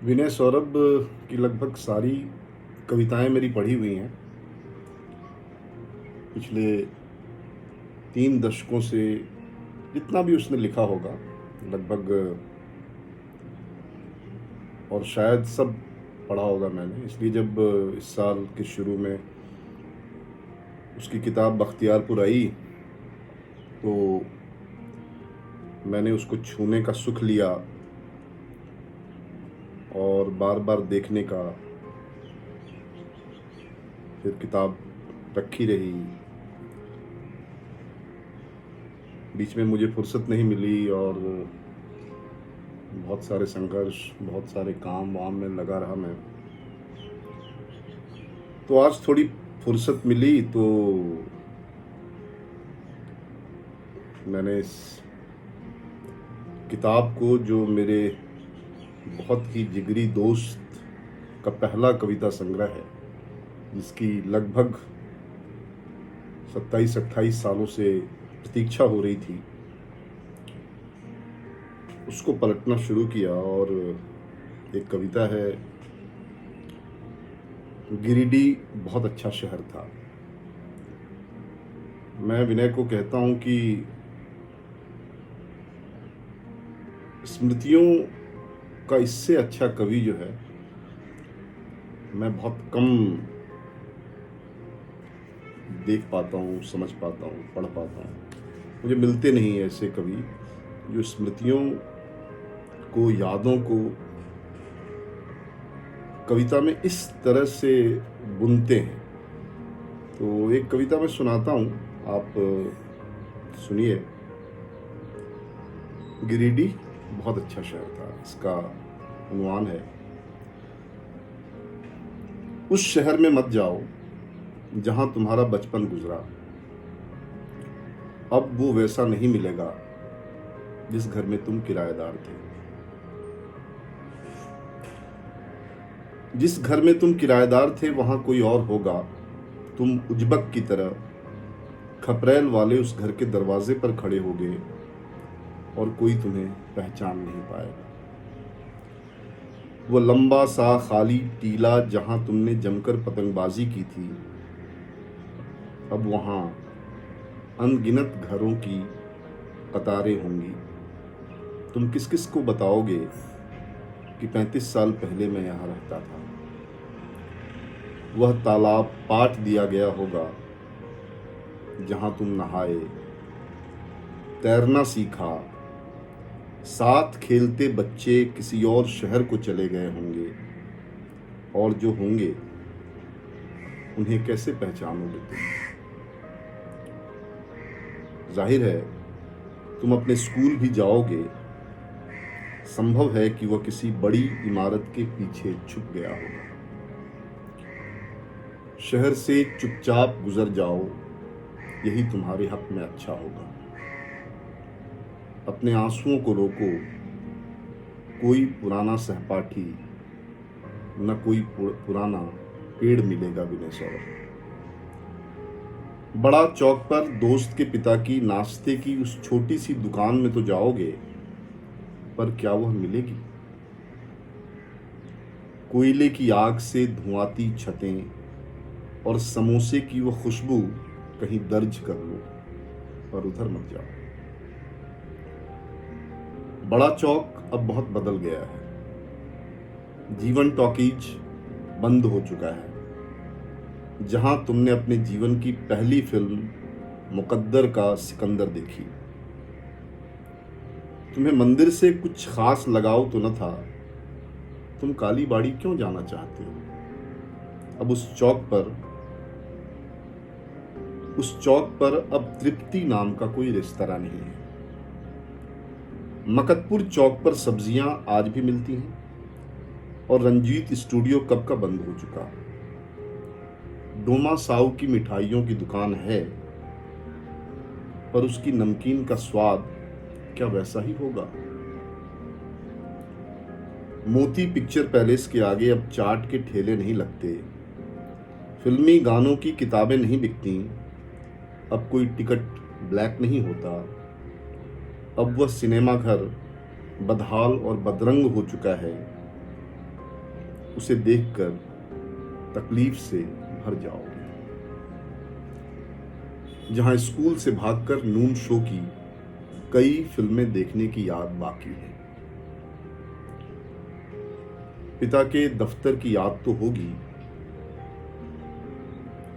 विनय सौरभ की लगभग सारी कविताएं मेरी पढ़ी हुई हैं। पिछले 3 दशकों से जितना भी उसने लिखा होगा लगभग, और शायद सब पढ़ा होगा मैंने। इसलिए जब इस साल के शुरू में उसकी किताब बख्तियारपुर आई तो मैंने उसको छूने का सुख लिया और बार बार देखने का। फिर किताब रखी रही, बीच में मुझे फुर्सत नहीं मिली और बहुत सारे संघर्ष, बहुत सारे काम वाम में लगा रहा मैं। तो आज थोड़ी फुर्सत मिली तो मैंने इस किताब को, जो मेरे बहुत ही जिगरी दोस्त का पहला कविता संग्रह है, जिसकी लगभग 27-28 सालों से प्रतीक्षा हो रही थी, उसको पलटना शुरू किया। और एक कविता है, गिरिडीह बहुत अच्छा शहर था। मैं विनय को कहता हूँ कि स्मृतियों का इससे अच्छा कवि जो है, मैं बहुत कम देख पाता हूँ, समझ पाता हूँ, पढ़ पाता हूँ। मुझे मिलते नहीं ऐसे कवि जो स्मृतियों को, यादों को कविता में इस तरह से बुनते हैं। तो एक कविता मैं सुनाता हूँ, आप सुनिए। गिरिडीह बहुत अच्छा शहर था, इसका उन्वान है। उस शहर में मत जाओ जहां तुम्हारा बचपन गुजरा, अब वो वैसा नहीं मिलेगा जिस घर में तुम किराएदार थे। जिस घर में तुम किराएदार थे वहां कोई और होगा। तुम उजबक की तरह खपरेल वाले उस घर के दरवाजे पर खड़े होगे और कोई तुम्हें पहचान नहीं पाएगा। वो लंबा सा खाली टीला जहां तुमने जमकर पतंगबाजी की थी, अब वहां अनगिनत घरों की कतारें होंगी। तुम किस किस को बताओगे कि 35 साल पहले मैं यहाँ रहता था। वह तालाब पाट दिया गया होगा जहां तुम नहाए, तैरना सीखा। साथ खेलते बच्चे किसी और शहर को चले गए होंगे, और जो होंगे उन्हें कैसे पहचानोगे तुम। जाहिर है तुम अपने स्कूल भी जाओगे, संभव है कि वह किसी बड़ी इमारत के पीछे छुप गया होगा। शहर से चुपचाप गुजर जाओ, यही तुम्हारे हक में अच्छा होगा। अपने आंसुओं को रोको, कोई पुराना सहपाठी न कोई पुराना पेड़ मिलेगा विनय सौरभ। बड़ा चौक पर दोस्त के पिता की नाश्ते की उस छोटी सी दुकान में तो जाओगे, पर क्या वह मिलेगी। कोयले की आग से धुआंती छतें और समोसे की वो खुशबू कहीं दर्ज कर लो, पर उधर मत जाओ। बड़ा चौक अब बहुत बदल गया है। जीवन टॉकीज बंद हो चुका है, जहां तुमने अपने जीवन की पहली फिल्म मुकद्दर का सिकंदर देखी। तुम्हें मंदिर से कुछ खास लगाव तो न था, तुम काली बाड़ी क्यों जाना चाहते हो। अब उस चौक पर अब तृप्ति नाम का कोई रेस्तरां नहीं है। मकतपुर चौक पर सब्जियां आज भी मिलती हैं, और रंजीत स्टूडियो कब का बंद हो चुका। डोमा साहू की मिठाइयों की दुकान है, पर उसकी नमकीन का स्वाद क्या वैसा ही होगा। मोती पिक्चर पैलेस के आगे अब चाट के ठेले नहीं लगते, फिल्मी गानों की किताबें नहीं बिकती, अब कोई टिकट ब्लैक नहीं होता। अब वह सिनेमा घर बदहाल और बदरंग हो चुका है, उसे देखकर तकलीफ से भर जाओगे। जहां स्कूल से भागकर नून शो की कई फिल्में देखने की याद बाकी है। पिता के दफ्तर की याद तो होगी,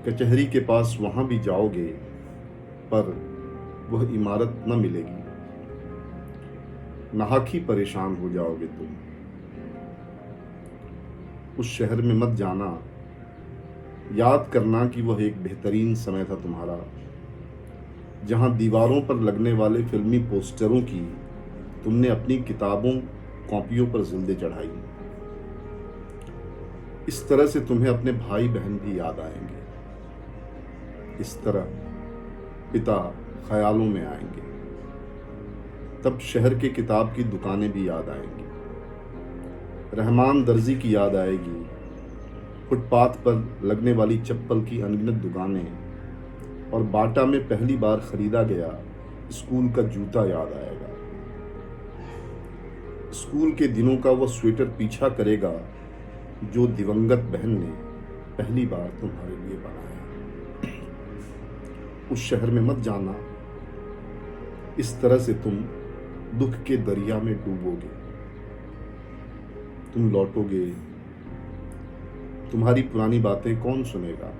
कचहरी के पास वहां भी जाओगे, पर वह इमारत न मिलेगी। नाहक ही परेशान हो जाओगे तुम। उस शहर में मत जाना। याद करना कि वह एक बेहतरीन समय था तुम्हारा, जहां दीवारों पर लगने वाले फिल्मी पोस्टरों की तुमने अपनी किताबों कॉपियों पर जिल्दे चढ़ाई। इस तरह से तुम्हें अपने भाई बहन भी याद आएंगे। इस तरह पिता ख्यालों में आएंगे। तब शहर के किताब की दुकानें भी याद आएंगी। रहमान दर्जी की याद आएगी। फुटपाथ पर लगने वाली चप्पल की अनगिनत दुकानें और बाटा में पहली बार खरीदा गया स्कूल का जूता याद आएगा। स्कूल के दिनों का वह स्वेटर पीछा करेगा जो दिवंगत बहन ने पहली बार तुम्हारे लिए बनाया। उस शहर में मत जाना। इस तरह से तुम दुख के दरिया में डूबोगे। तुम लौटोगे, तुम्हारी पुरानी बातें कौन सुनेगा।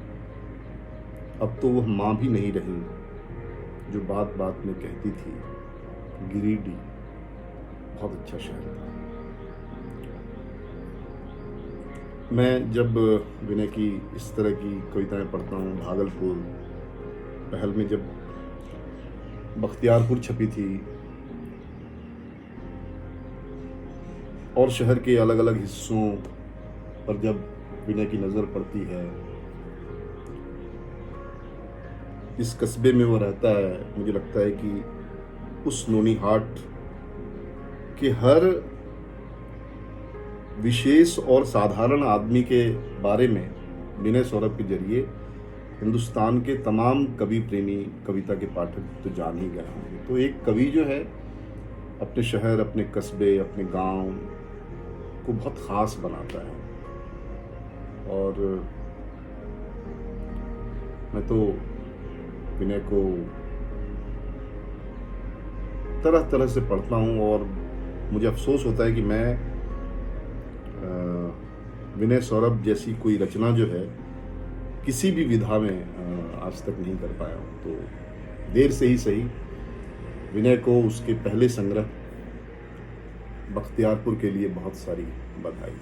अब तो वह मां भी नहीं रही जो बात बात में कहती थी गिरिडीह बहुत अच्छा शहर था। मैं जब विनय की इस तरह की कविताएं पढ़ता हूँ, भागलपुर पहल में जब बख्तियारपुर छपी थी और शहर के अलग अलग हिस्सों पर जब विनय की नज़र पड़ती है, इस कस्बे में वो रहता है, मुझे लगता है कि उस नोनीहाट के हर विशेष और साधारण आदमी के बारे में विनय सौरभ के जरिए हिंदुस्तान के तमाम कवि प्रेमी, कविता के पाठक तो जान ही गए होंगे। तो एक कवि जो है अपने शहर, अपने कस्बे, अपने गांव को बहुत ख़ास बनाता है। और मैं तो विनय को तरह तरह से पढ़ता हूँ और मुझे अफसोस होता है कि मैं विनय सौरभ जैसी कोई रचना जो है किसी भी विधा में आज तक नहीं कर पाया हूँ। तो देर से ही सही विनय को उसके पहले संग्रह बख्तियारपुर के लिए बहुत सारी बधाई।